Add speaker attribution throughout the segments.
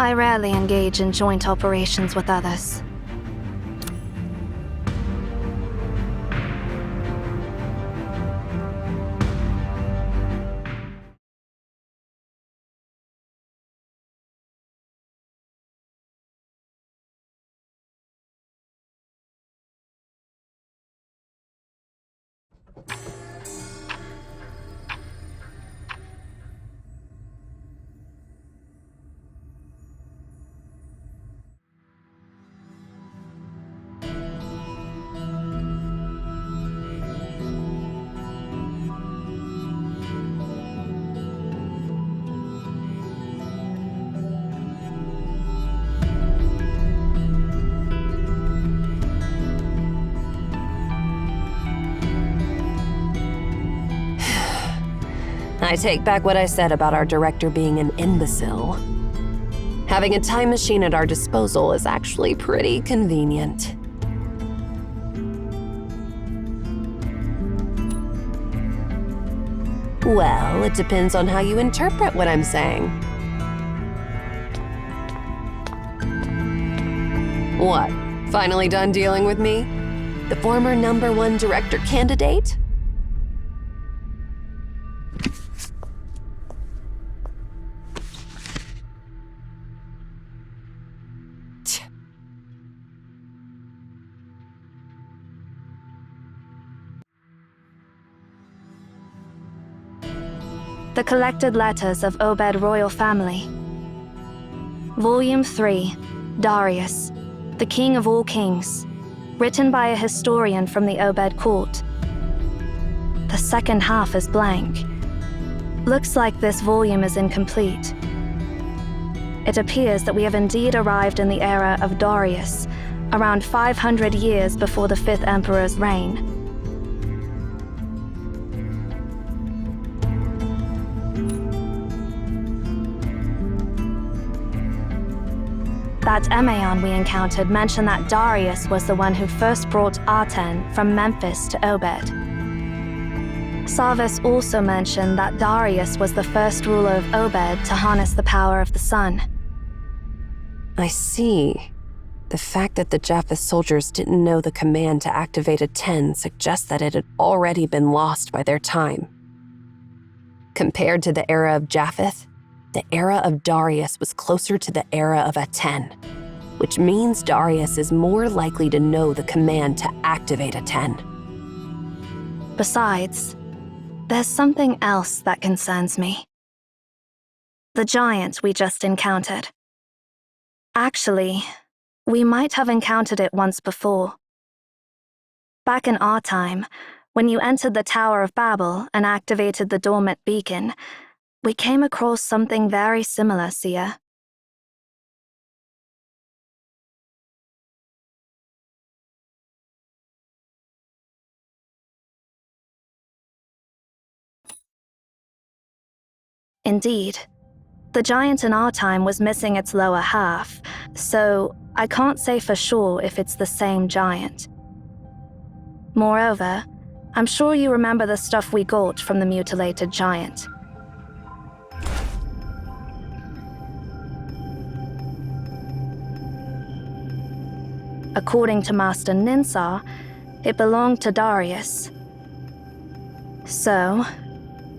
Speaker 1: I rarely engage in joint operations with others.
Speaker 2: I take back what I said about our director being an imbecile. Having a time machine at our disposal is actually pretty convenient. Well, it depends on how you interpret what I'm saying. What? Finally done dealing with me? The former #1 director candidate?
Speaker 1: The Collected Letters of Obed Royal Family. Volume 3, Darius, the King of All Kings, written by a historian from the Obed court. The second half is blank. Looks like this volume is incomplete. It appears that we have indeed arrived in the era of Darius, around 500 years before the 5th Emperor's reign. That Emeon we encountered mentioned that Darius was the one who first brought Aten from Memphis to Obed. Sarvis also mentioned that Darius was the first ruler of Obed to harness the power of the sun.
Speaker 2: I see. The fact that the Japheth soldiers didn't know the command to activate Aten suggests that it had already been lost by their time. Compared to the era of Japheth, the era of Darius was closer to the era of Aten, which means Darius is more likely to know the command to activate Aten.
Speaker 1: Besides, there's something else that concerns me. The giant we just encountered. Actually, we might have encountered it once before. Back in our time, when you entered the Tower of Babel and activated the dormant beacon, we came across something very similar, Sia. Indeed. The giant in our time was missing its lower half, so I can't say for sure if it's the same giant. Moreover, I'm sure you remember the stuff we got from the mutilated giant. According to Master Ninsar, it belonged to Darius. So,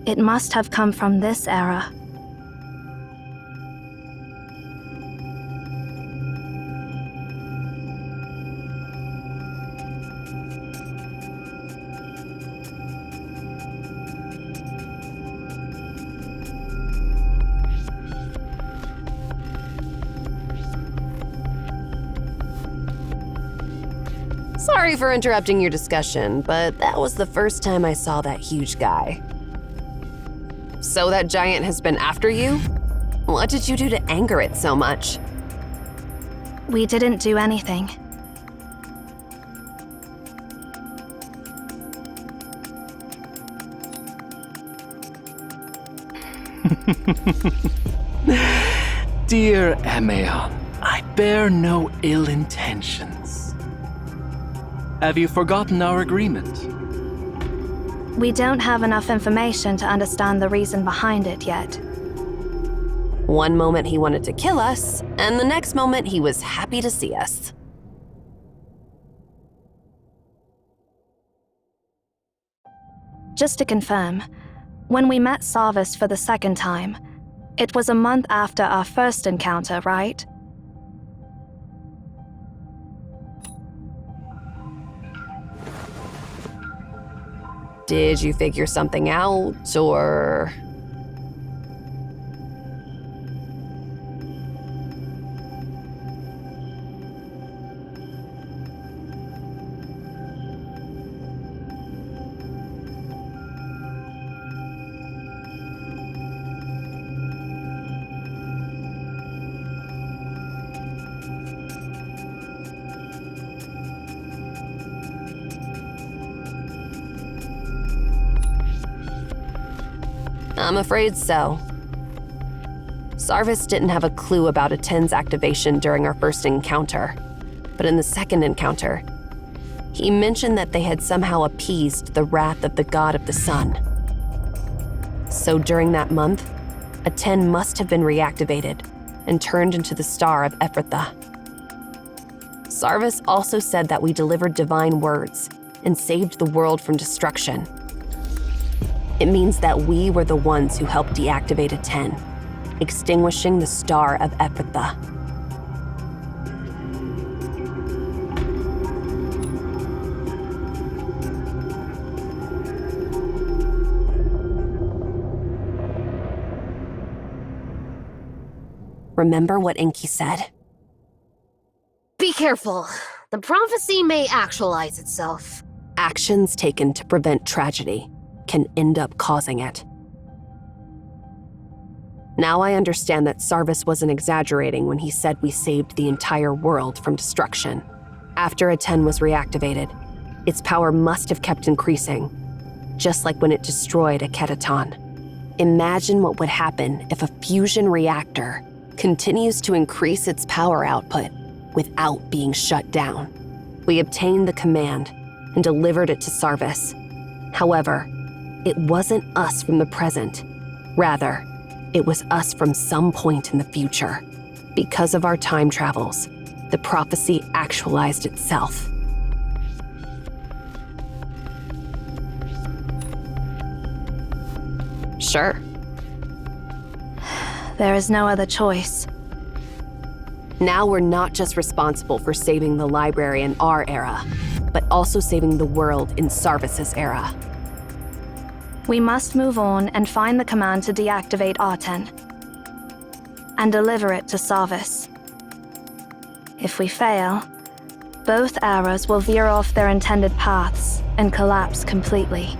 Speaker 1: it must have come from this era.
Speaker 2: Sorry for interrupting your discussion, but that was the first time I saw that huge guy. So that giant has been after you? What did you do to anger it so much?
Speaker 1: We didn't do anything.
Speaker 3: Dear Emeon, I bear no ill intentions. Have you forgotten our agreement?
Speaker 1: We don't have enough information to understand the reason behind it yet.
Speaker 2: One moment he wanted to kill us, and the next moment he was happy to see us.
Speaker 1: Just to confirm, when we met Sarvis for the second time, it was a month after our first encounter, right?
Speaker 2: Did you figure something out, or... I'm afraid so. Sarvis didn't have a clue about a 10's activation during our first encounter, but in the second encounter, he mentioned that they had somehow appeased the wrath of the god of the sun. So during that month, a 10 must have been reactivated and turned into the star of Ephrathah. Sarvis also said that we delivered divine words and saved the world from destruction. It means that we were the ones who helped deactivate a 10, extinguishing the star of Ephrathah. Remember what Enki said?
Speaker 4: Be careful. The prophecy may actualize itself.
Speaker 2: Actions taken to prevent tragedy can end up causing it. Now I understand that Sarvis wasn't exaggerating when he said we saved the entire world from destruction. After a 10 was reactivated, its power must have kept increasing, just like when it destroyed a Keteton. Imagine what would happen if a fusion reactor continues to increase its power output without being shut down. We obtained the command and delivered it to Sarvis. However, it wasn't us from the present. Rather, it was us from some point in the future. Because of our time travels, the prophecy actualized itself. Sure.
Speaker 1: There is no other choice.
Speaker 2: Now we're not just responsible for saving the library in our era, but also saving the world in Sarvis's era.
Speaker 1: We must move on and find the command to deactivate Arten and deliver it to Sarvis. If we fail, both eras will veer off their intended paths and collapse completely.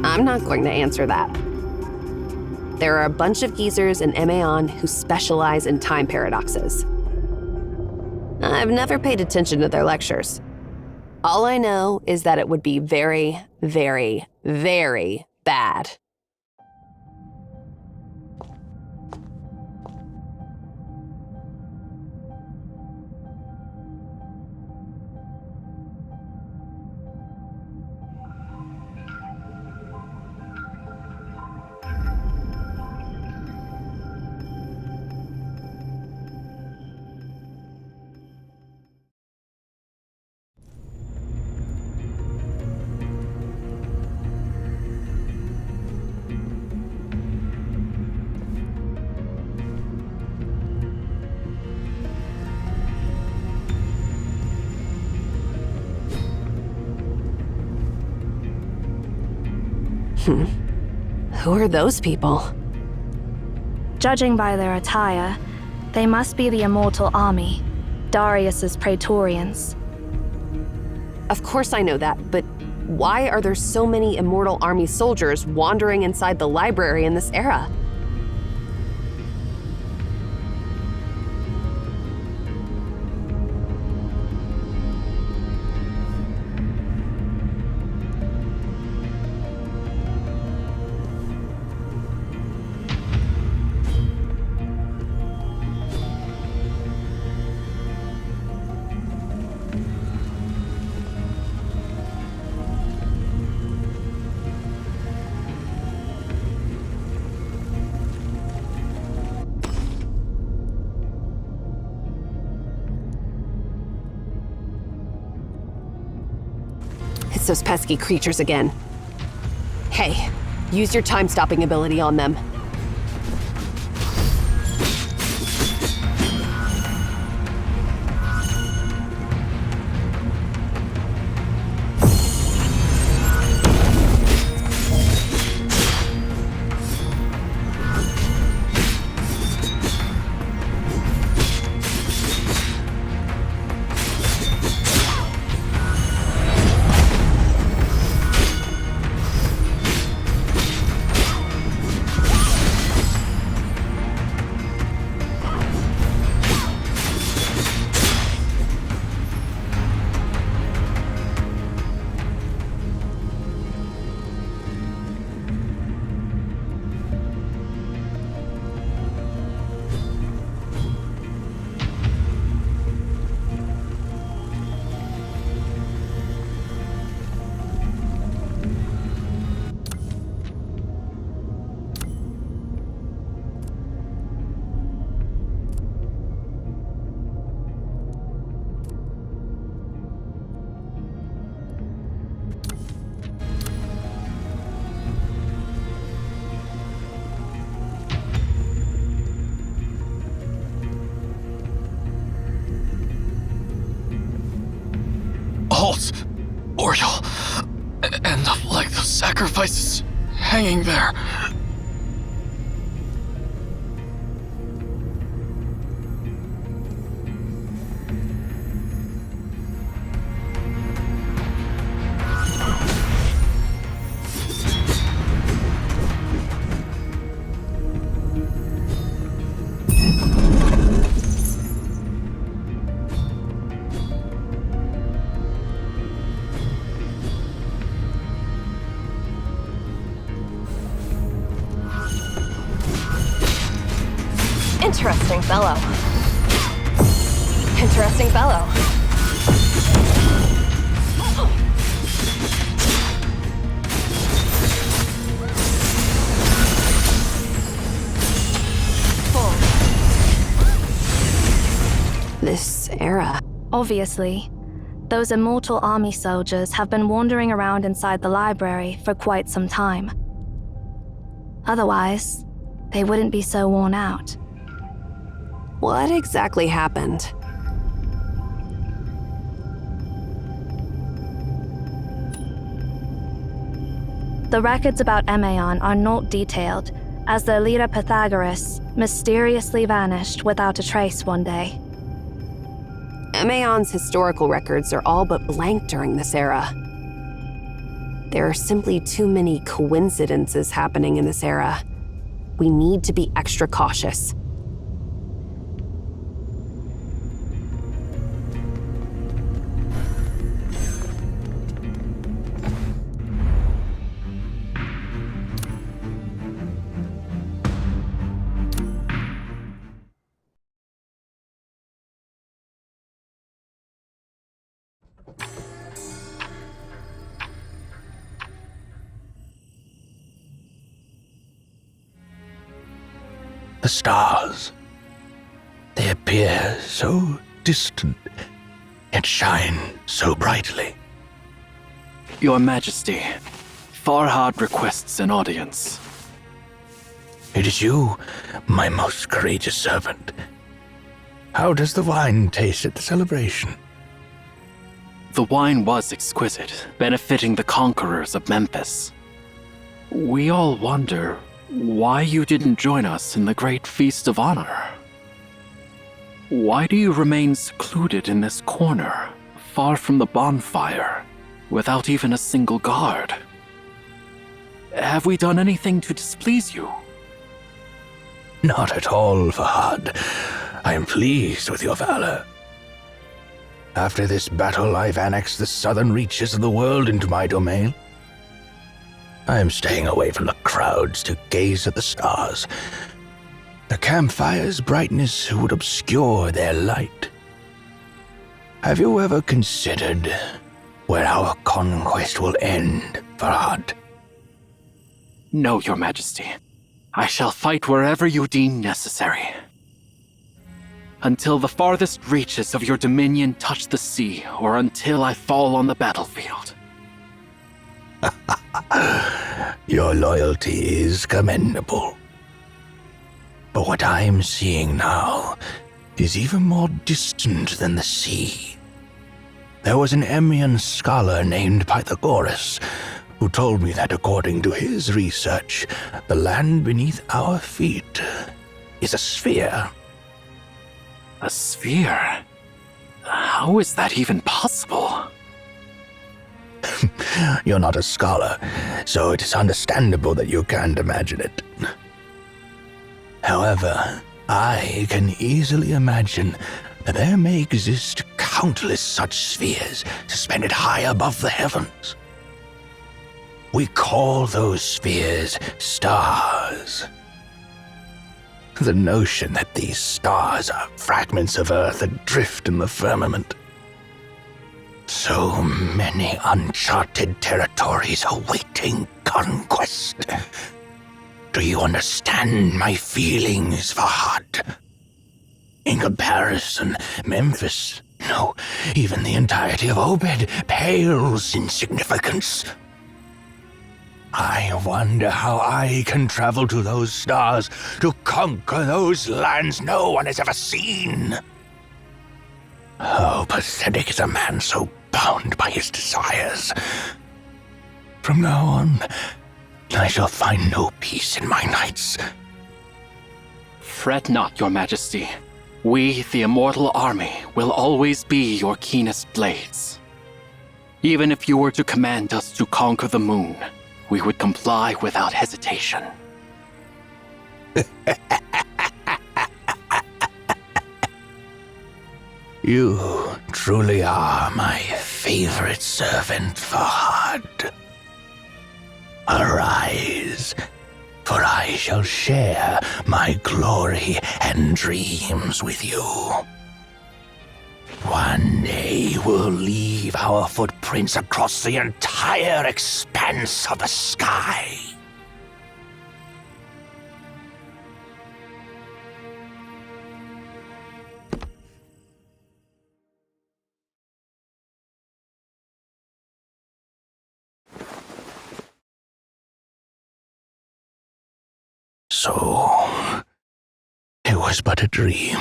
Speaker 2: I'm not going to answer that. There are a bunch of geezers in Emaon who specialize in time paradoxes. I've never paid attention to their lectures. All I know is that it would be very, very, very bad. Who are those people?
Speaker 1: Judging by their attire, they must be the Immortal Army, Darius's Praetorians.
Speaker 2: Of course I know that, but why are there so many Immortal Army soldiers wandering inside the library in this era? It's those pesky creatures again. Hey, use your time-stopping ability on them.
Speaker 3: Halt! Oriole! End up like the sacrifices hanging there.
Speaker 2: Interesting fellow. Interesting fellow. This era.
Speaker 1: Obviously, those immortal army soldiers have been wandering around inside the library for quite some time. Otherwise, they wouldn't be so worn out.
Speaker 2: What exactly happened?
Speaker 1: The records about Emeon are not detailed, as their leader Pythagoras mysteriously vanished without a trace one day.
Speaker 2: Emeon's historical records are all but blank during this era. There are simply too many coincidences happening in this era. We need to be extra cautious.
Speaker 5: The stars. They appear so distant, yet shine so brightly.
Speaker 3: Your Majesty, Farhad requests an audience.
Speaker 5: It is you, my most courageous servant. How does the wine taste at the celebration?
Speaker 3: The wine was exquisite, benefiting the conquerors of Memphis. We all wonder why you didn't join us in the Great Feast of Honor. Why do you remain secluded in this corner, far from the bonfire, without even a single guard? Have we done anything to displease you?
Speaker 5: Not at all, Fahad. I am pleased with your valor. After this battle, I've annexed the southern reaches of the world into my domain. I am staying away from the crowds to gaze at the stars. The campfire's brightness would obscure their light. Have you ever considered where our conquest will end, Farhad?
Speaker 3: No, Your Majesty. I shall fight wherever you deem necessary. Until the farthest reaches of your dominion touch the sea, or until I fall on the battlefield.
Speaker 5: Your loyalty is commendable. But what I'm seeing now is even more distant than the sea. There was an Emian scholar named Pythagoras who told me that according to his research, the land beneath our feet is a sphere.
Speaker 3: A sphere? How is that even possible?
Speaker 5: You're not a scholar, so it is understandable that you can't imagine it. However, I can easily imagine that there may exist countless such spheres suspended high above the heavens. We call those spheres stars. The notion that these stars are fragments of Earth adrift in the firmament. So many uncharted territories awaiting conquest. Do you understand my feelings, Fahad? In comparison, Memphis, no, even the entirety of Obed, pales in significance. I wonder how I can travel to those stars to conquer those lands no one has ever seen. How pathetic is a man so bound by his desires. From now on, I shall find no peace in my nights.
Speaker 3: Fret not, Your Majesty. We, the Immortal Army, will always be your keenest blades. Even if you were to command us to conquer the moon, we would comply without hesitation.
Speaker 5: You truly are my favorite servant, Fahad. Arise, for I shall share my glory and dreams with you. One day we'll leave our footprints across the entire expanse of the sky. So, it was but a dream.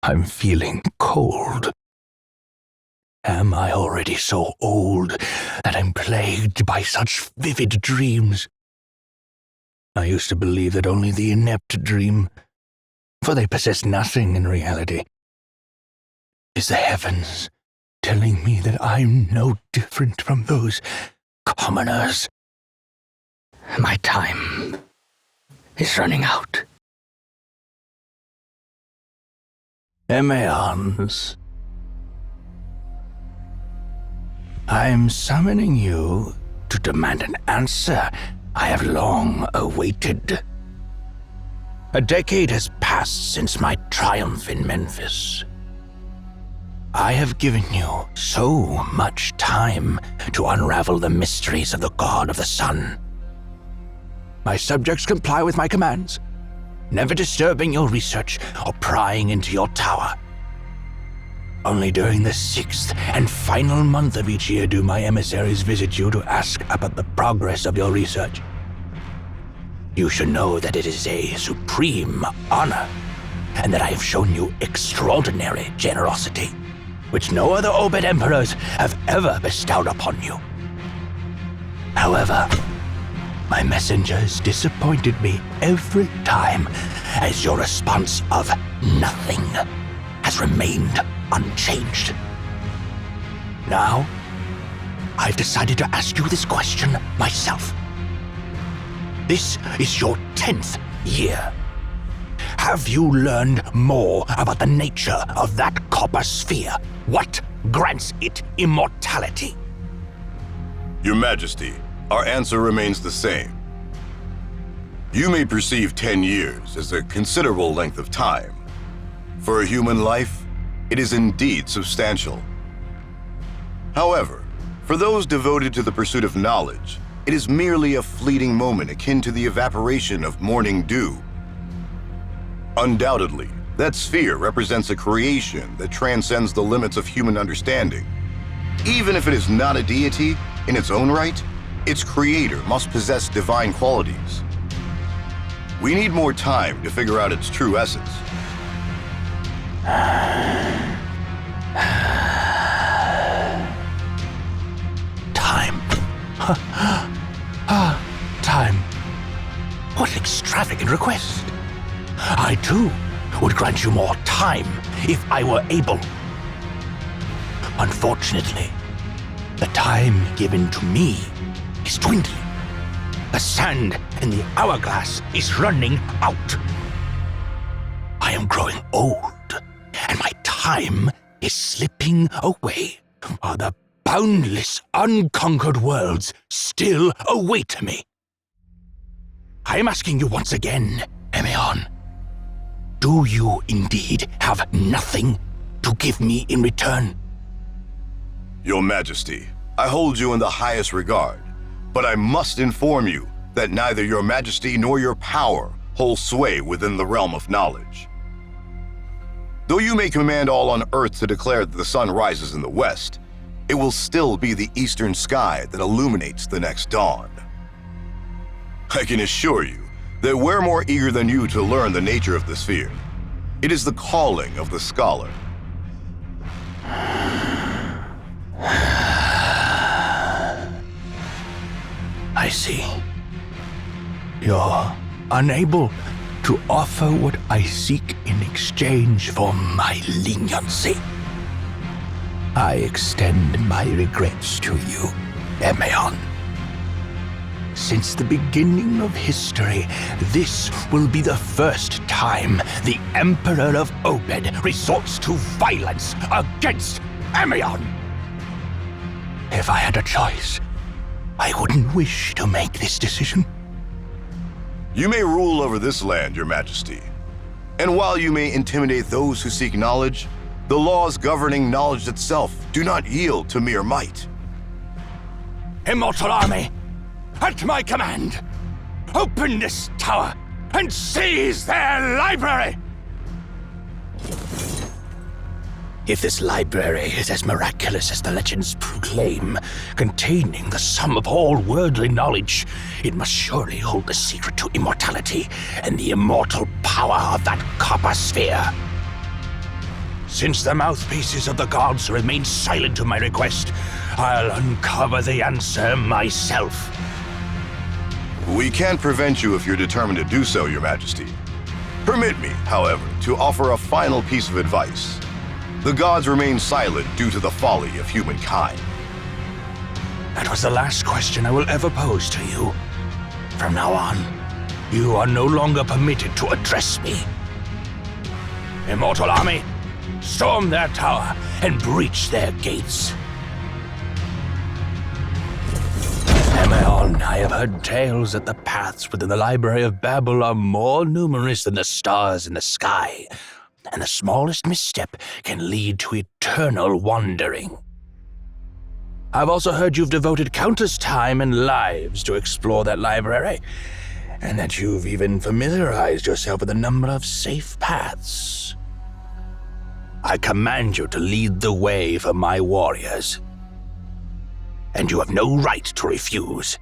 Speaker 5: I'm feeling cold. Am I already so old that I'm plagued by such vivid dreams? I used to believe that only the inept dream, for they possess nothing in reality. Is the heavens telling me that I'm no different from those commoners? My time is running out. Emeons, I'm summoning you to demand an answer I have long awaited. A decade has passed since my triumph in Memphis. I have given you so much time to unravel the mysteries of the God of the Sun. My subjects comply with my commands, never disturbing your research or prying into your tower. Only during the 6th and final month of each year do my emissaries visit you to ask about the progress of your research. You should know that it is a supreme honor, and that I have shown you extraordinary generosity, which no other Obed emperors have ever bestowed upon you. However, my messengers disappointed me every time, as your response of nothing has remained unchanged. Now, I've decided to ask you this question myself. This is your 10th year. Have you learned more about the nature of that copper sphere? What grants it immortality?
Speaker 6: Your Majesty, our answer remains the same. You may perceive 10 years as a considerable length of time. For a human life, it is indeed substantial. However, for those devoted to the pursuit of knowledge, it is merely a fleeting moment akin to the evaporation of morning dew. Undoubtedly, That sphere represents a creation that transcends the limits of human understanding. Even if it is not a deity in its own right, its creator must possess divine qualities. We need more time to figure out its true essence.
Speaker 5: Time. Time. What an extravagant request. I, too, would grant you more time if I were able. Unfortunately, the time given to me is dwindling. The sand in the hourglass is running out. I am growing old, and my time is slipping away, while the boundless, unconquered worlds still await me. I am asking you once again, Emeon. Do you indeed have nothing to give me in return?
Speaker 6: Your Majesty, I hold you in the highest regard, but I must inform you that neither your Majesty nor your power hold sway within the realm of knowledge. Though you may command all on Earth to declare that the sun rises in the west, it will still be the eastern sky that illuminates the next dawn. I can assure you that we're more eager than you to learn the nature of the sphere. It is the calling of the scholar.
Speaker 5: I see. You're unable to offer what I seek in exchange for my leniency. I extend my regrets to you, Emeon. Since the beginning of history, this will be the first time the Emperor of Obed resorts to violence against Emeon. If I had a choice, I wouldn't wish to make this decision.
Speaker 6: You may rule over this land, Your Majesty. And while you may intimidate those who seek knowledge, the laws governing knowledge itself do not yield to mere might.
Speaker 5: Immortal army, at my command, open this tower and seize their library! If this library is as miraculous as the legends proclaim, containing the sum of all worldly knowledge, it must surely hold the secret to immortality and the immortal power of that copper sphere. Since the mouthpieces of the gods remain silent to my request, I'll uncover the answer myself.
Speaker 6: We can't prevent you if you're determined to do so, Your Majesty. Permit me, however, to offer a final piece of advice. The gods remain silent due to the folly of humankind.
Speaker 5: That was the last question I will ever pose to you. From now on, you are no longer permitted to address me. Immortal army, storm their tower and breach their gates. Emeon, I have heard tales that the paths within the Library of Babel are more numerous than the stars in the sky, and the smallest misstep can lead to eternal wandering. I've also heard you've devoted countless time and lives to explore that library, and that you've even familiarized yourself with a number of safe paths. I command you to lead the way for my warriors, and you have no right to refuse.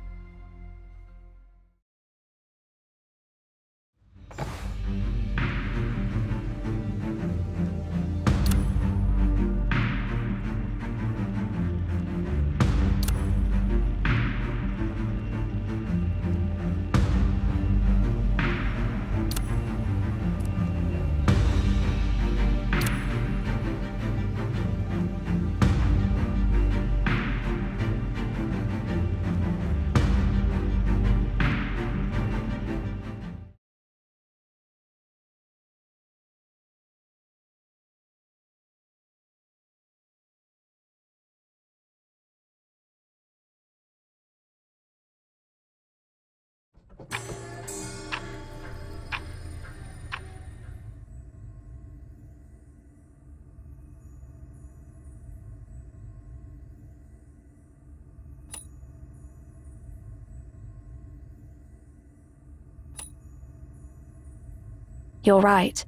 Speaker 1: You're right.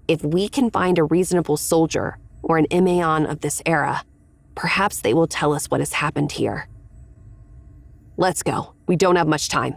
Speaker 2: If we can find a reasonable soldier or an Imaeon of this era, perhaps they will tell us what has happened here. Let's go. We don't have much time.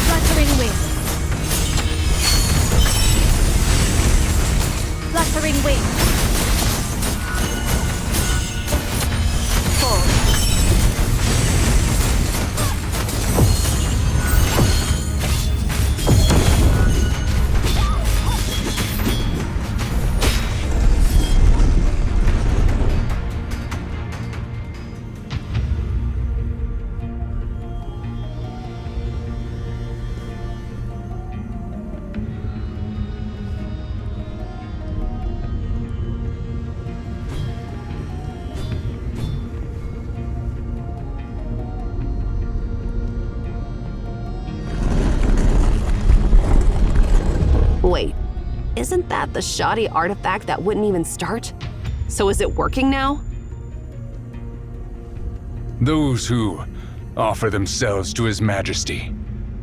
Speaker 1: Fluttering wing. Fluttering wing. Fold.
Speaker 2: Wait, isn't that the shoddy artifact that wouldn't even start? So is it working now?
Speaker 7: Those who offer themselves to His Majesty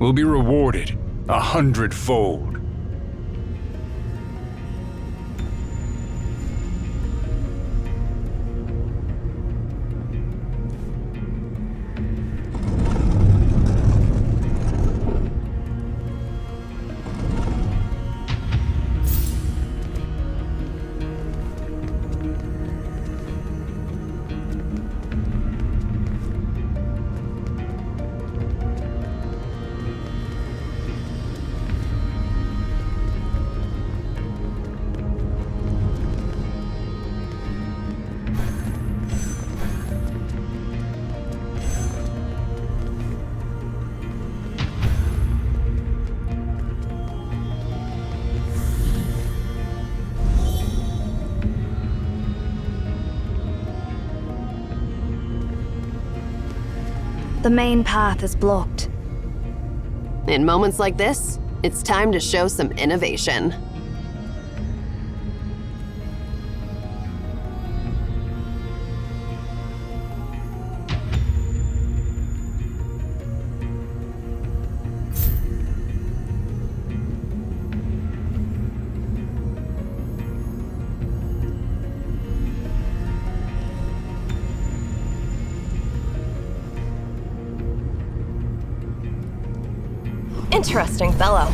Speaker 7: will be rewarded 100-fold.
Speaker 1: The main path is blocked.
Speaker 2: In moments like this, it's time to show some innovation. Interesting fellow.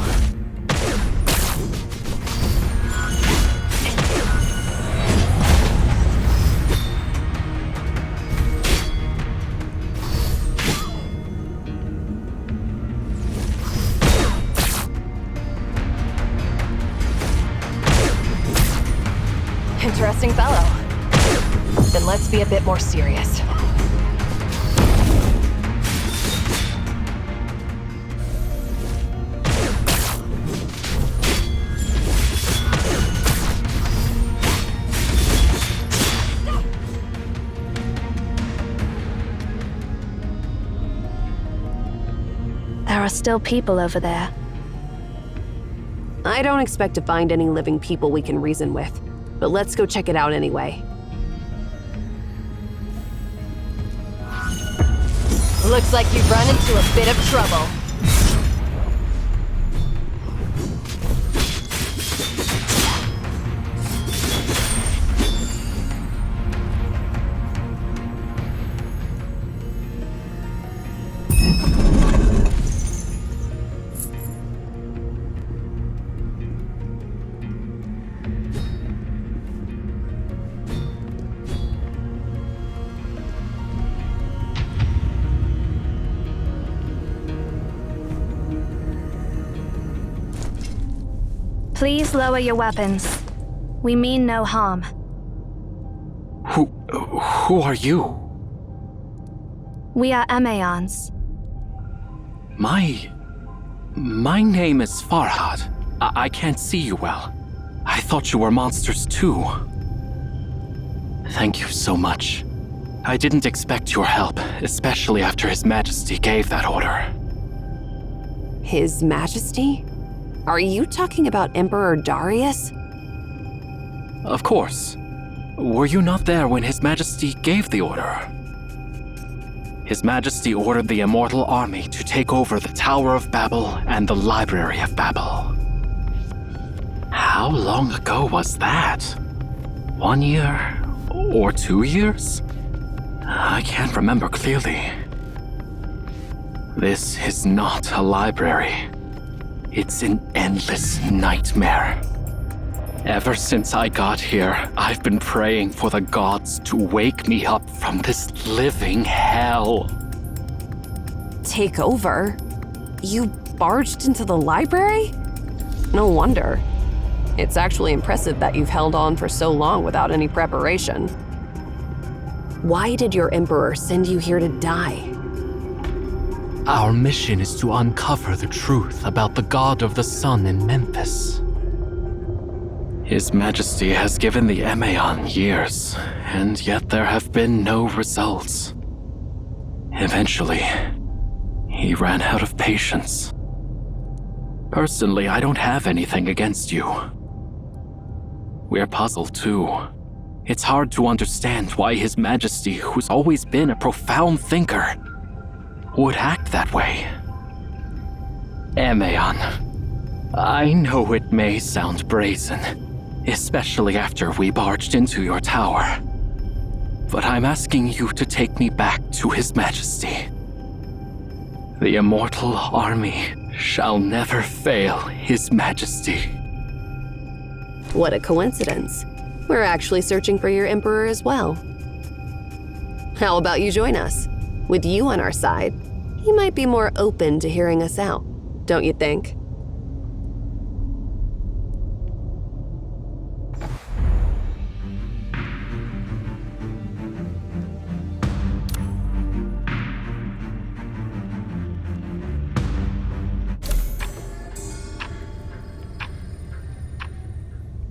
Speaker 2: Interesting fellow. Then let's be a bit more serious.
Speaker 1: There are still people over there.
Speaker 2: I don't expect to find any living people we can reason with, but let's go check it out anyway.
Speaker 8: Looks like you've run into a bit of trouble.
Speaker 1: Please lower your weapons. We mean no harm.
Speaker 3: Who are you?
Speaker 1: We are Imaeons.
Speaker 3: My name is Farhad. I can't see you well. I thought you were monsters too. Thank you so much. I didn't expect your help, especially after His Majesty gave that order.
Speaker 2: His Majesty? Are you talking about Emperor Darius?
Speaker 3: Of course. Were you not there when His Majesty gave the order? His Majesty ordered the Immortal Army to take over the Tower of Babel and the Library of Babel. How long ago was that? 1 year? Or 2 years? I can't remember clearly. This is not a library. It's an endless nightmare. Ever since I got here, I've been praying for the gods to wake me up from this living hell.
Speaker 2: Take over? You barged into the library? No wonder. It's actually impressive that you've held on for so long without any preparation. Why did your Emperor send you here to die?
Speaker 3: Our mission is to uncover the truth about the God of the Sun in Memphis. His Majesty has given the Emaon years, and yet there have been no results. Eventually, he ran out of patience. Personally, I don't have anything against you. We're puzzled too. It's hard to understand why His Majesty, who's always been a profound thinker, would act that way. Emaon, I know it may sound brazen, especially after we barged into your tower, but I'm asking you to take me back to His Majesty. The Immortal Army shall never fail His Majesty.
Speaker 2: What a coincidence. We're actually searching for your Emperor as well. How about you join us? With you on our side, he might be more open to hearing us out, don't you think?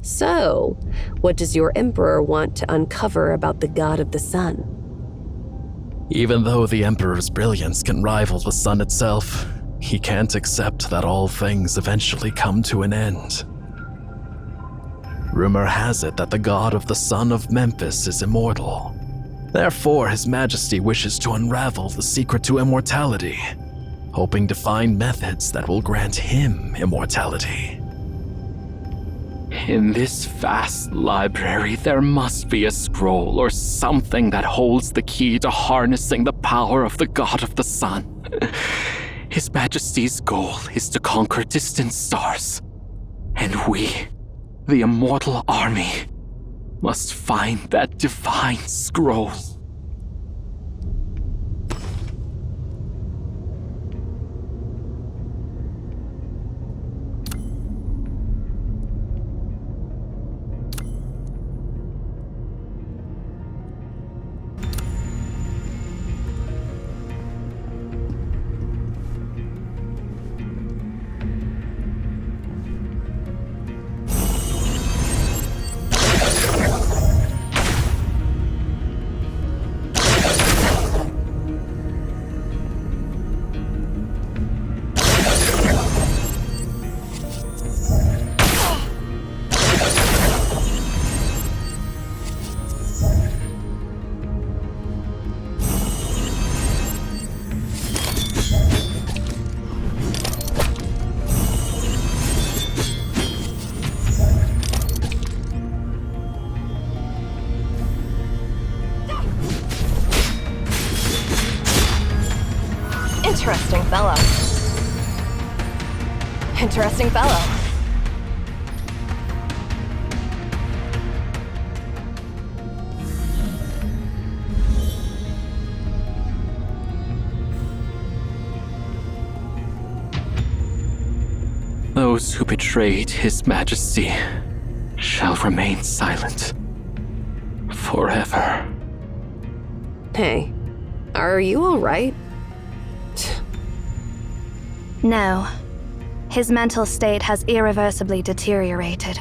Speaker 2: So, what does your Emperor want to uncover about the God of the Sun?
Speaker 3: Even though the Emperor's brilliance can rival the sun itself, he can't accept that all things eventually come to an end. Rumor has it that the God of the Sun of Memphis is immortal. Therefore, His Majesty wishes to unravel the secret to immortality, hoping to find methods that will grant him immortality. In this vast library, there must be a scroll or something that holds the key to harnessing the power of the God of the Sun. His Majesty's goal is to conquer distant stars, and we, the Immortal Army, must find that divine scroll.
Speaker 8: Interesting fellow. Interesting fellow.
Speaker 3: Those who betrayed His Majesty shall remain silent forever.
Speaker 2: Hey, are you all right?
Speaker 1: No. His mental state has irreversibly deteriorated.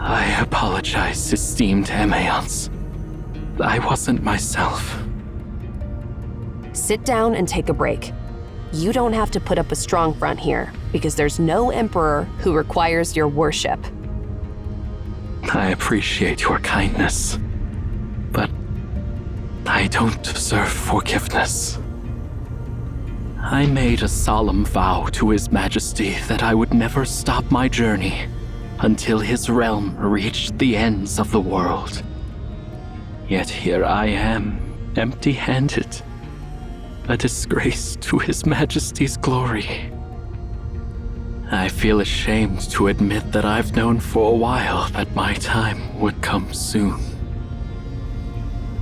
Speaker 3: I apologize, esteemed Emaeons. I wasn't myself.
Speaker 2: Sit down and take a break. You don't have to put up a strong front here, because there's no emperor who requires your worship.
Speaker 3: I appreciate your kindness, but I don't deserve forgiveness. I made a solemn vow to His Majesty that I would never stop my journey until his realm reached the ends of the world. Yet here I am, empty-handed, a disgrace to His Majesty's glory. I feel ashamed to admit that I've known for a while that my time would come soon.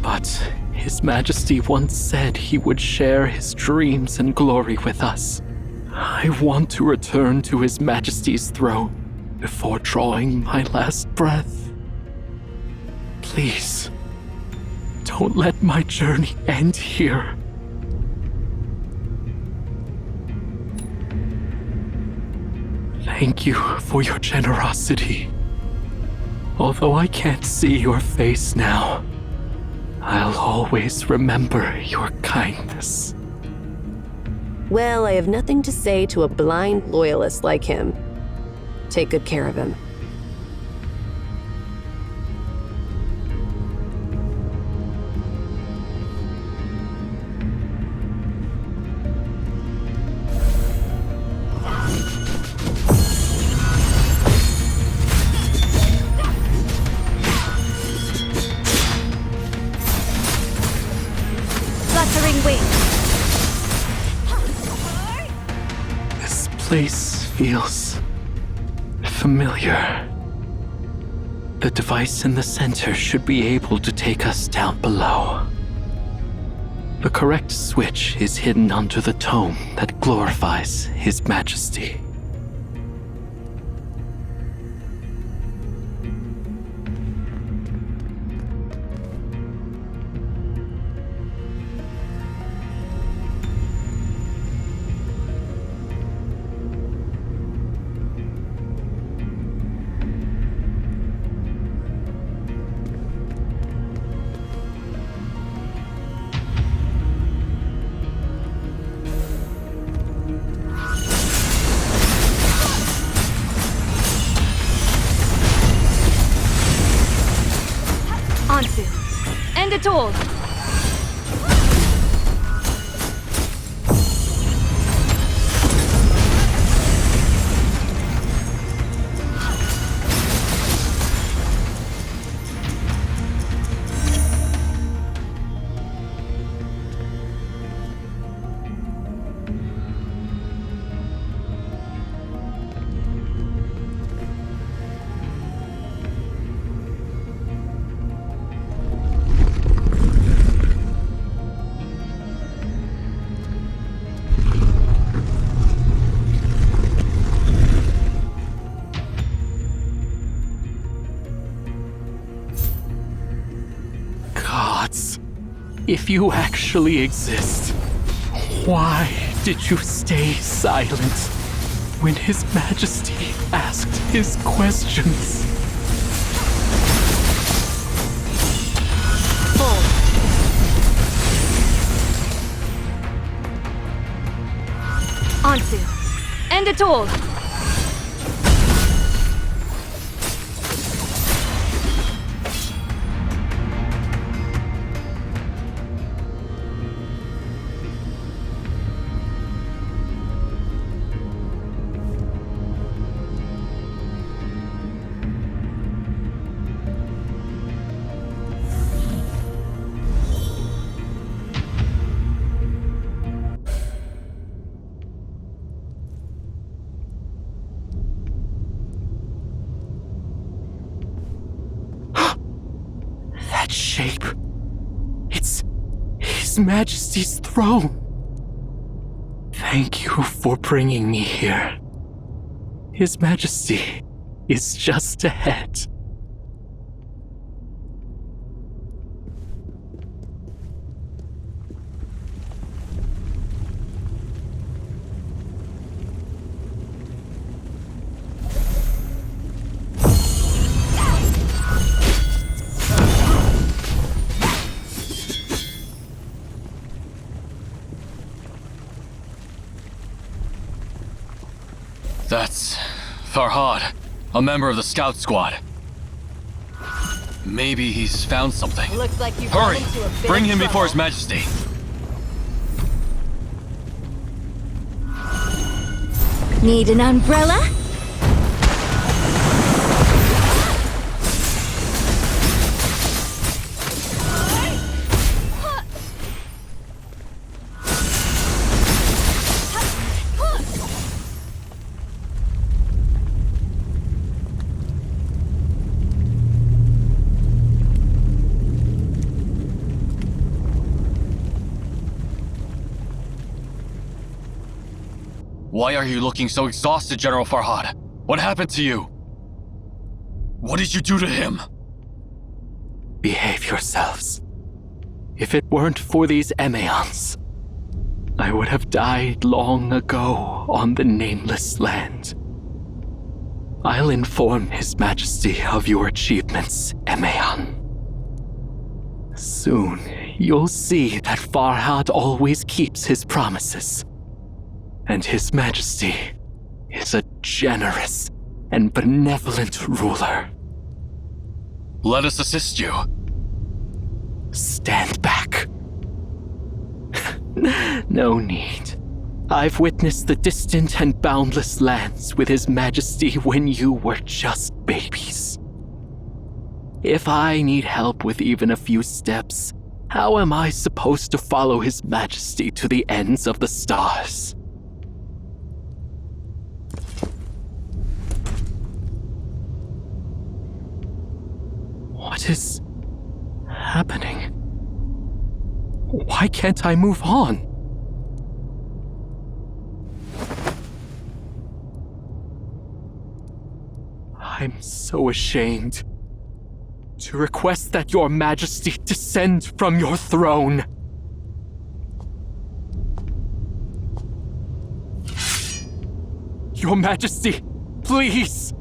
Speaker 3: But His Majesty once said he would share his dreams and glory with us. I want to return to His Majesty's throne before drawing my last breath. Please, don't let my journey end here. Thank you for your generosity. Although I can't see your face now, I'll always remember your kindness.
Speaker 2: Well, I have nothing to say to a blind loyalist like him. Take good care of him.
Speaker 1: Fluttering wings.
Speaker 3: This place feels familiar. The device in the center should be able to take us down below. The correct switch is hidden under the tome that glorifies His Majesty.
Speaker 1: Ansu, end it all.
Speaker 3: Gods, if you actually exist, why did you stay silent when His Majesty asked his questions?
Speaker 1: Ansu, end it all.
Speaker 3: That shape. It's His Majesty's throne. Thank you for bringing me here. His Majesty is just ahead. That's Farhad, a member of the scout squad. Maybe he's found something.
Speaker 8: Looks like you've
Speaker 3: Hurry!
Speaker 8: run into a bit
Speaker 3: Bring
Speaker 8: of
Speaker 3: him before His
Speaker 8: trouble.
Speaker 3: Majesty.
Speaker 1: Need an umbrella?
Speaker 3: Why are you looking so exhausted, General Farhad? What happened to you? What did you do to him? Behave yourselves. If it weren't for these Emeons, I would have died long ago on the nameless land. I'll inform His Majesty of your achievements, Emeon. Soon, you'll see that Farhad always keeps his promises. And His Majesty is a generous and benevolent ruler. Let us assist you. Stand back. No need. I've witnessed the distant and boundless lands with His Majesty when you were just babies. If I need help with even a few steps, how am I supposed to follow His Majesty to the ends of the stars? What is happening? Why can't I move on? I'm so ashamed to request that Your Majesty descend from your throne. Your Majesty, please!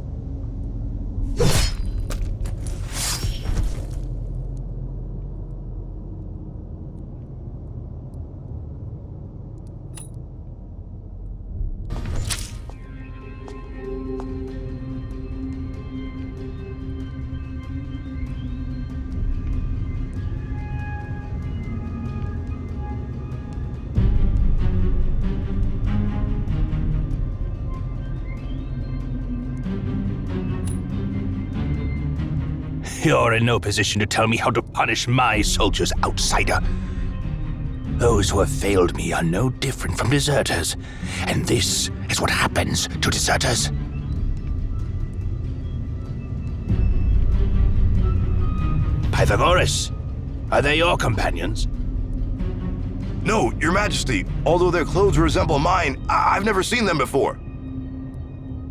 Speaker 5: You're in no position to tell me how to punish my soldiers, outsider. Those who have failed me are no different from deserters, and this is what happens to deserters. Pythagoras, are they your companions?
Speaker 6: No, Your Majesty. Although their clothes resemble mine, I've never seen them before.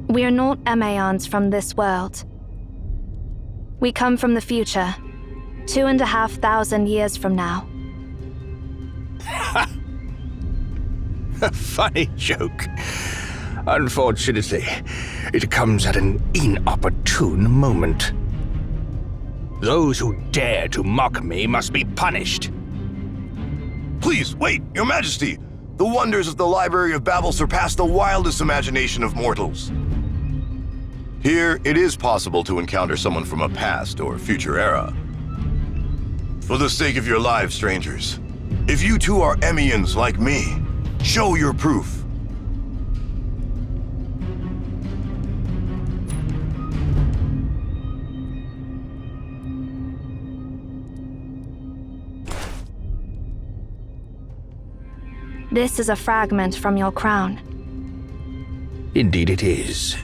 Speaker 1: We're not Emeons from this world. We come from the future, 2,500 years from now.
Speaker 5: A funny joke. Unfortunately, it comes at an inopportune moment. Those who dare to mock me must be punished.
Speaker 6: Please, wait, Your Majesty. The wonders of the Library of Babel surpass the wildest imagination of mortals. Here, it is possible to encounter someone from a past or future era. For the sake of your lives, strangers, if you too are Emeons like me, show your proof.
Speaker 1: This is a fragment from your crown.
Speaker 5: Indeed it is.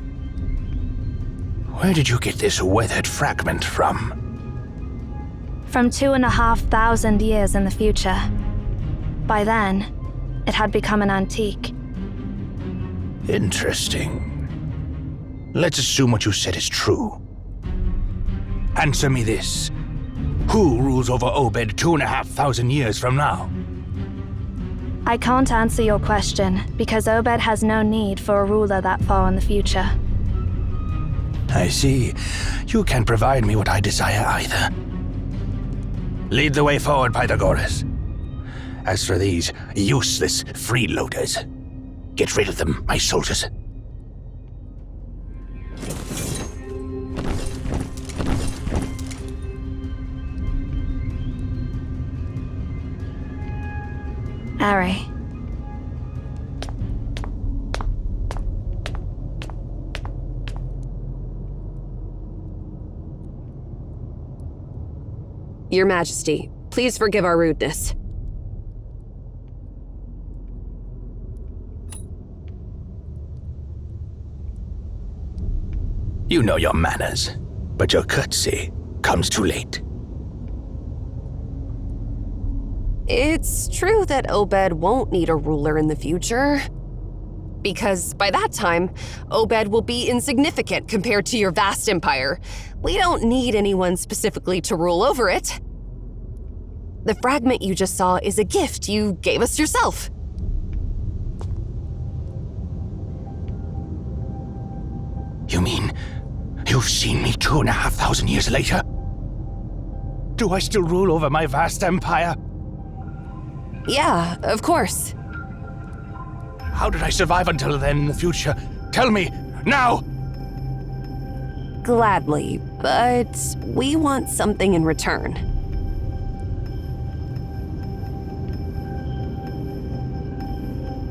Speaker 5: Where did you get this weathered fragment from?
Speaker 1: From 2,500 years in the future. By then, it had become an antique.
Speaker 5: Interesting. Let's assume what you said is true. Answer me this. Who rules over Obed 2,500 years from now?
Speaker 1: I can't answer your question because Obed has no need for a ruler that far in the future.
Speaker 5: I see. You can't provide me what I desire either. Lead the way forward, Pythagoras. As for these useless freeloaders, get rid of them, my soldiers.
Speaker 1: Are.
Speaker 2: Your Majesty, please forgive our rudeness.
Speaker 5: You know your manners, but your courtesy comes too late.
Speaker 2: It's true that Obed won't need a ruler in the future. Because by that time, Obed will be insignificant compared to your vast empire. We don't need anyone specifically to rule over it. The fragment you just saw is a gift you gave us yourself.
Speaker 5: You mean you've seen me 2,500 years later? Do I still rule over my vast empire?
Speaker 2: Yeah, of course.
Speaker 5: How did I survive until then in the future? Tell me, now!
Speaker 2: Gladly, but we want something in return.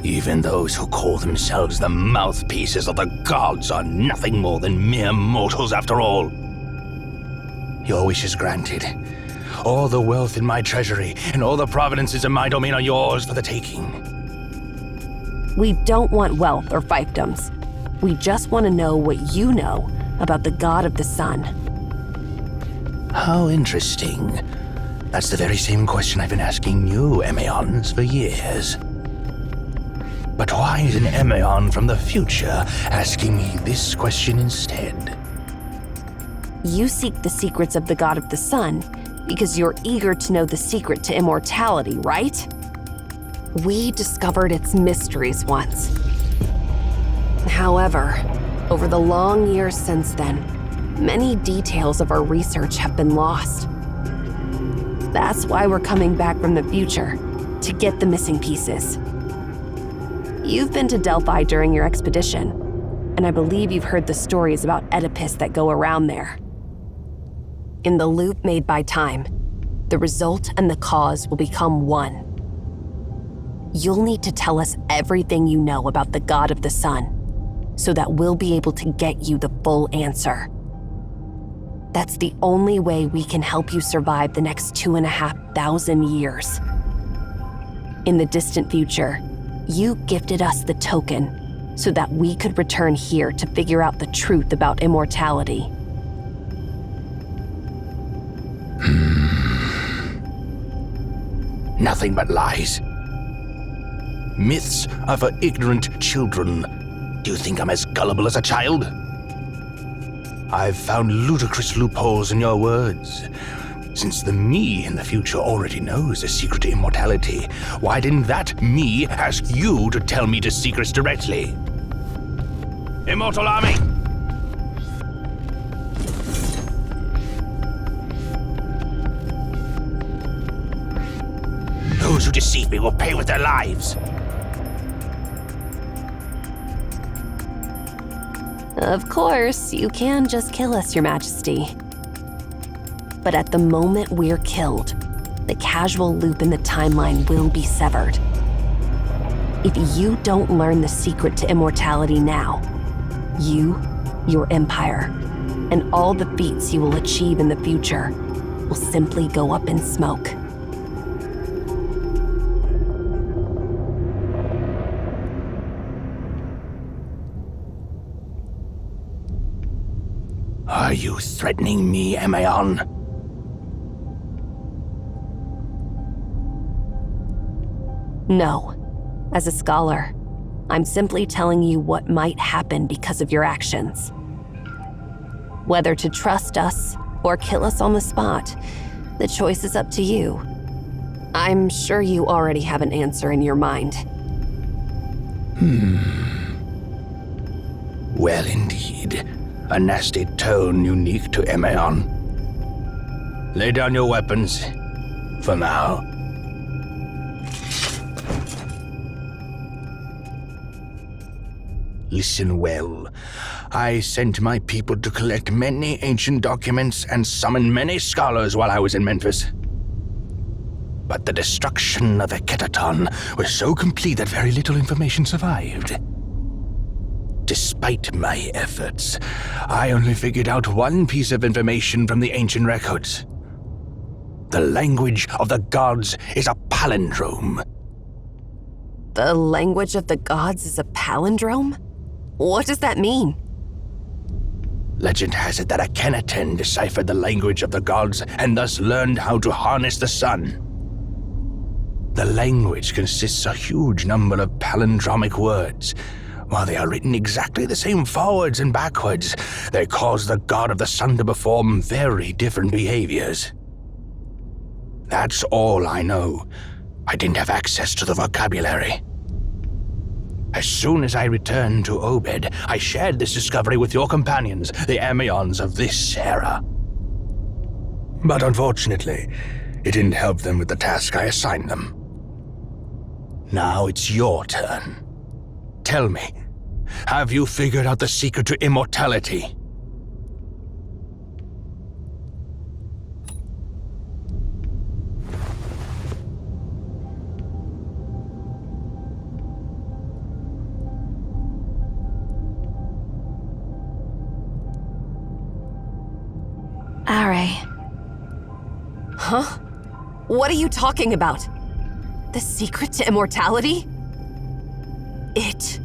Speaker 5: Even those who call themselves the mouthpieces of the gods are nothing more than mere mortals after all. Your wish is granted. All the wealth in my treasury and all the provinces in my domain are yours for the taking.
Speaker 2: We don't want wealth or fiefdoms. We just want to know what you know about the God of the Sun.
Speaker 5: How interesting. That's the very same question I've been asking you, Emeons, for years. But why is an Emeon from the future asking me this question instead?
Speaker 2: You seek the secrets of the God of the Sun because you're eager to know the secret to immortality, right? We discovered its mysteries once. However, over the long years since then, many details of our research have been lost. That's why we're coming back from the future, to get the missing pieces. You've been to Delphi during your expedition, and I believe you've heard the stories about Oedipus that go around there. In the loop made by time, the result and the cause will become one. You'll need to tell us everything you know about the God of the Sun, so that we'll be able to get you the full answer. That's the only way we can help you survive the next 2,500 years. In the distant future, you gifted us the token so that we could return here to figure out the truth about immortality.
Speaker 5: Nothing but lies. Myths are for ignorant children. Do you think I'm as gullible as a child? I've found ludicrous loopholes in your words. Since the me in the future already knows the secret to immortality, why didn't that me ask you to tell me the secrets directly? Immortal Army! Those who deceive me will pay with their lives.
Speaker 2: Of course, you can just kill us, Your Majesty. But at the moment we're killed, the casual loop in the timeline will be severed. If you don't learn the secret to immortality now, you, your empire, and all the feats you will achieve in the future will simply go up in smoke.
Speaker 5: Are you threatening me, Emeon?
Speaker 2: No. As a scholar, I'm simply telling you what might happen because of your actions. Whether to trust us or kill us on the spot, the choice is up to you. I'm sure you already have an answer in your mind.
Speaker 5: Well, indeed. A nasty tone unique to Emeon. Lay down your weapons. For now. Listen well. I sent my people to collect many ancient documents and summon many scholars while I was in Memphis. But the destruction of the Ketaton was so complete that very little information survived. Despite my efforts, I only figured out one piece of information from the ancient records. The language of the gods is a palindrome.
Speaker 2: The language of the gods is a palindrome? What does that mean?
Speaker 5: Legend has it that Akhenaten deciphered the language of the gods and thus learned how to harness the sun. The language consists of a huge number of palindromic words. While they are written exactly the same forwards and backwards, they cause the god of the sun to perform very different behaviors. That's all I know. I didn't have access to the vocabulary. As soon as I returned to Obed, I shared this discovery with your companions, the Amazons of this era. But unfortunately, it didn't help them with the task I assigned them. Now it's your turn. Tell me, have you figured out the secret to immortality?
Speaker 1: Are.
Speaker 2: Huh? What are you talking about? The secret to immortality? It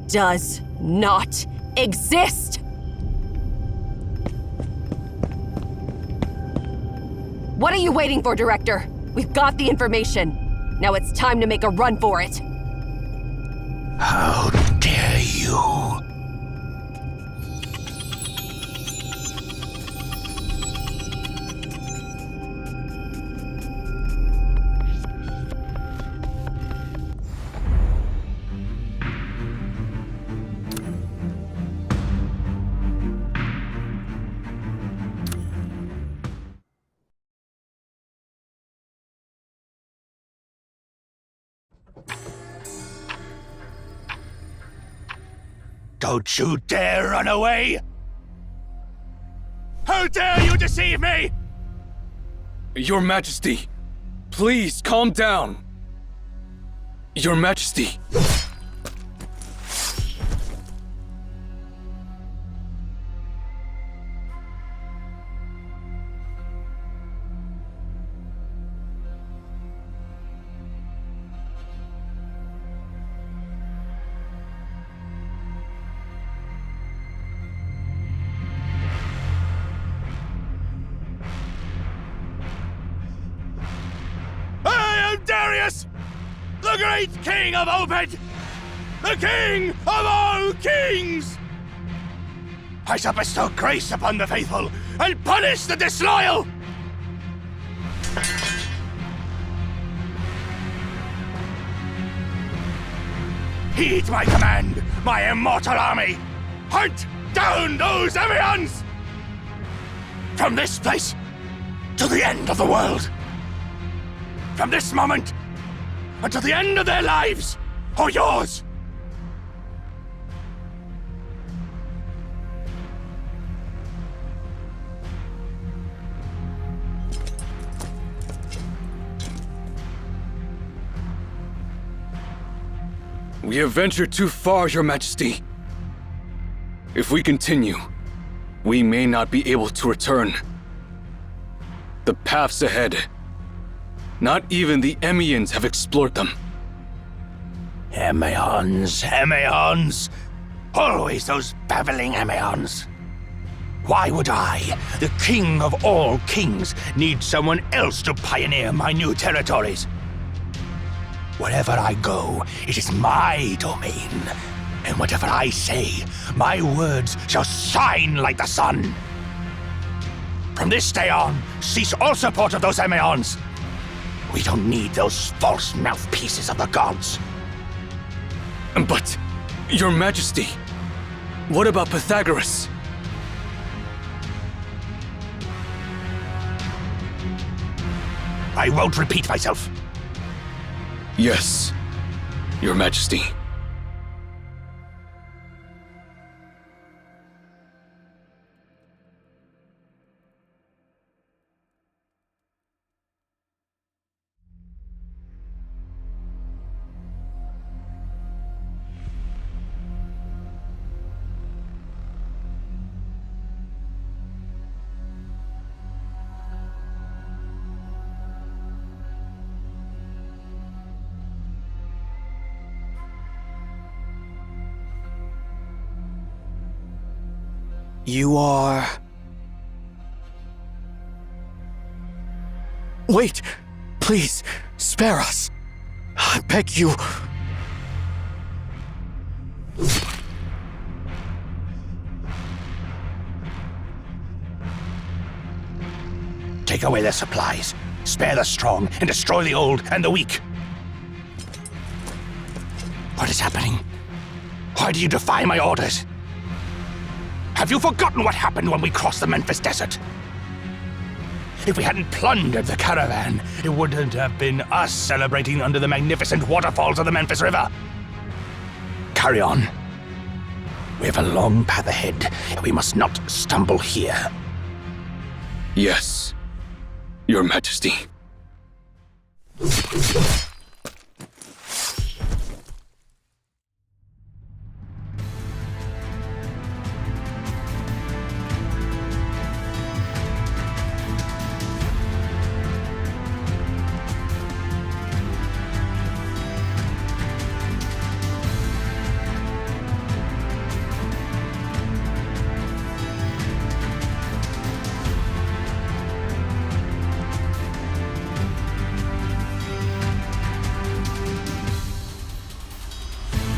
Speaker 2: does not exist! What are you waiting for, Director? We've got the information. Now it's time to make a run for it.
Speaker 5: How dare you? Don't you dare run away! How dare you deceive me!
Speaker 7: Your Majesty, please calm down. Your Majesty.
Speaker 5: Darius, the great king of Obed, the king of all kings! I shall bestow grace upon the faithful and punish the disloyal! Heed my command, my immortal army! Hunt down those Amazons! From this place to the end of the world! From this moment until the end of their lives, or yours!
Speaker 7: We have ventured too far, Your Majesty. If we continue, we may not be able to return. The paths ahead, not even the Emians have explored them.
Speaker 5: Amazons. Always those babbling Amazons. Why would I, the king of all kings, need someone else to pioneer my new territories? Wherever I go, it is my domain. And whatever I say, my words shall shine like the sun. From this day on, cease all support of those Amazons. We don't need those false mouthpieces of the gods.
Speaker 7: But, Your Majesty, what about Pythagoras?
Speaker 5: I won't repeat myself.
Speaker 7: Yes, Your Majesty.
Speaker 9: You are... Wait! Please, spare us! I beg you!
Speaker 5: Take away their supplies. Spare the strong and destroy the old and the weak. What is happening? Why do you defy my orders? Have you forgotten what happened when we crossed the Memphis Desert? If we hadn't plundered the caravan, it wouldn't have been us celebrating under the magnificent waterfalls of the Memphis River. Carry on. We have a long path ahead. We must not stumble here.
Speaker 7: Yes, Your Majesty.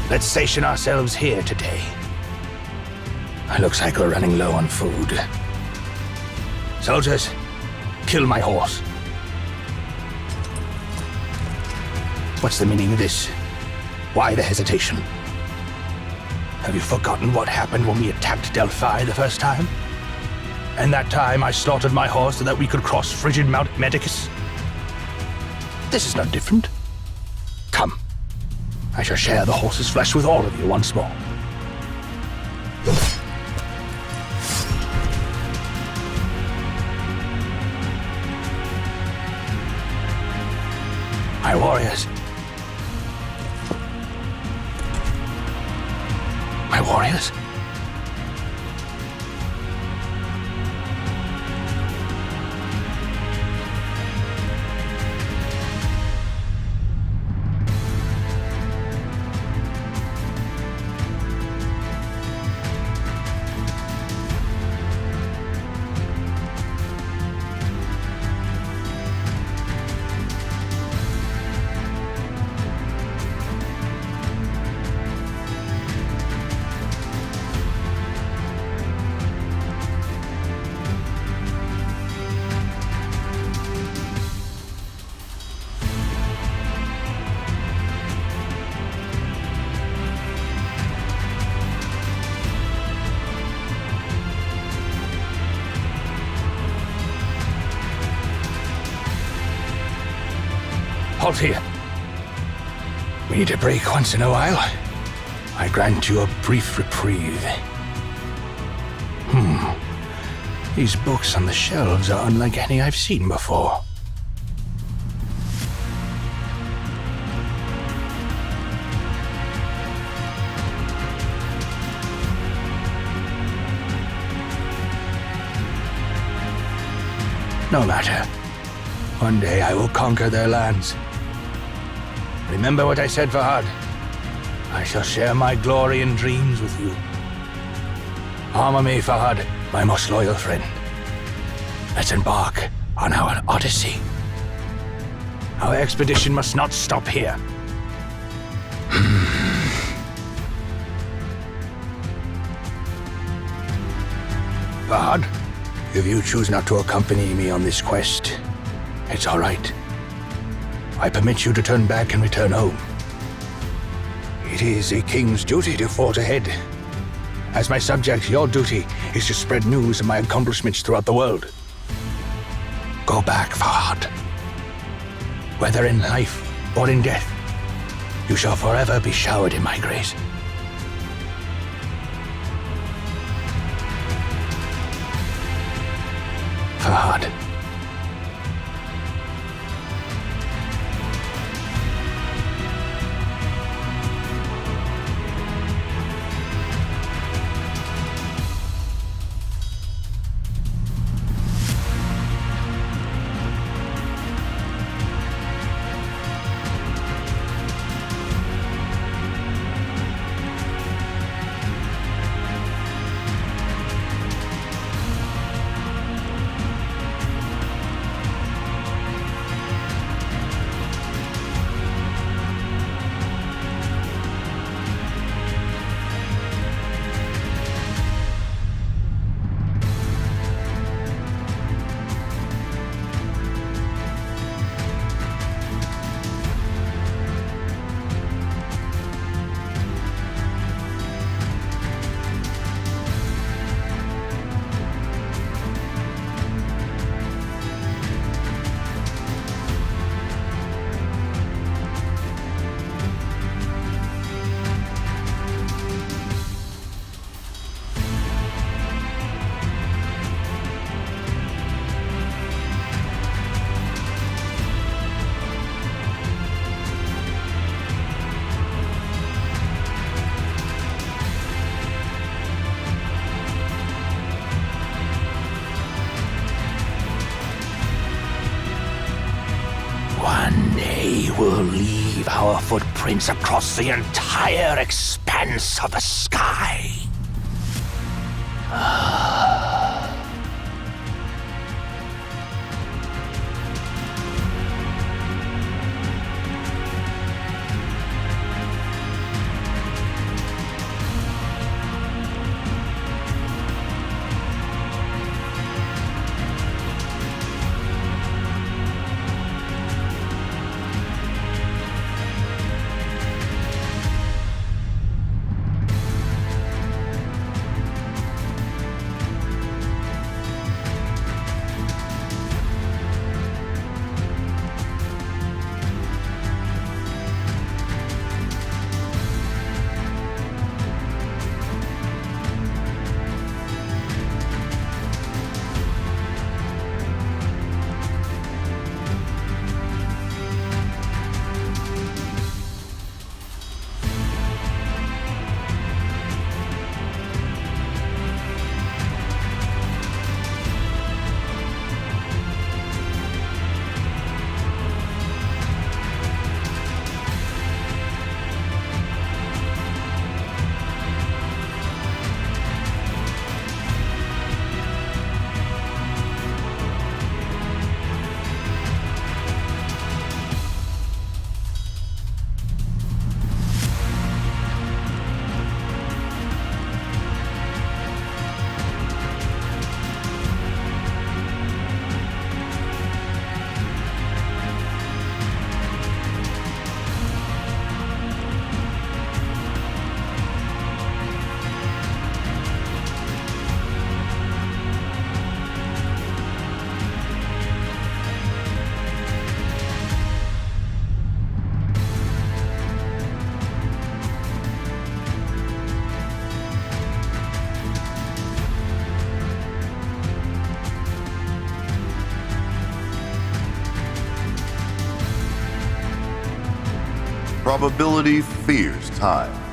Speaker 5: Let's station ourselves here today. It looks like we're running low on food. Soldiers, kill my horse. What's the meaning of this? Why the hesitation? Have you forgotten what happened when we attacked Delphi the first time? And that time I slaughtered my horse so that we could cross frigid Mount Medicus? This is not different. Come. I shall share the horse's flesh with all of you once more. My warriors. My warriors? Halt here. We need a break once in a while. I grant you a brief reprieve. These books on the shelves are unlike any I've seen before. No matter. One day I will conquer their lands. Remember what I said, Fahad. I shall share my glory and dreams with you. Armor me, Fahad, my most loyal friend. Let's embark on our odyssey. Our expedition must not stop here. Fahad, if you choose not to accompany me on this quest, it's all right. I permit you to turn back and return home. It is a king's duty to forge ahead. As my subject, your duty is to spread news of my accomplishments throughout the world. Go back, Fahad. Whether in life or in death, you shall forever be showered in my grace. Fahad. leave our footprints across the entire expanse of the sky.
Speaker 6: Probability fears time.